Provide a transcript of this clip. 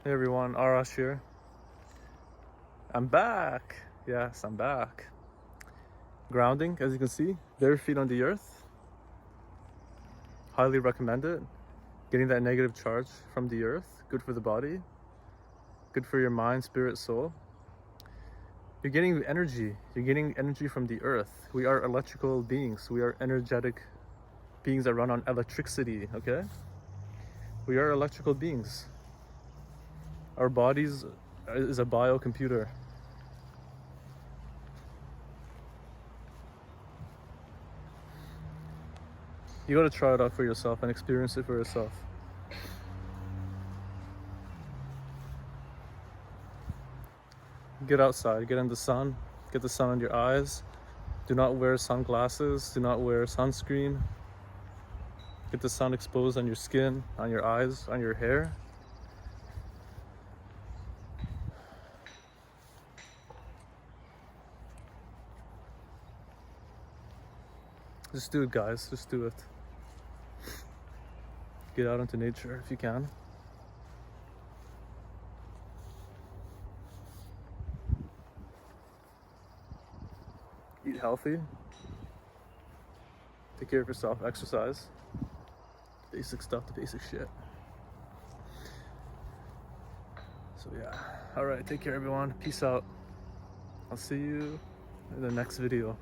Hey everyone, Arash here. I'm back. Yes, I'm back. Grounding, as you can see, bare feet on the earth. Highly recommend it. Getting that negative charge from the earth, good for the body, good for your mind, spirit, soul. You're getting energy. You're getting energy from the earth. We are electrical beings. We are energetic beings that run on electricity, okay? We are electrical beings. Our bodies is a biocomputer. You gotta try it out for yourself and experience it for yourself. Get outside, get in the sun, get the sun on your eyes. Do not wear sunglasses, do not wear sunscreen. Get the sun exposed on your skin, on your eyes, on your hair. Just do it, guys, just do it. Get out into nature if you can. Eat healthy. Take care of yourself, exercise. Basic stuff, the basic shit. So yeah, all right, take care everyone, peace out. I'll see you in the next video.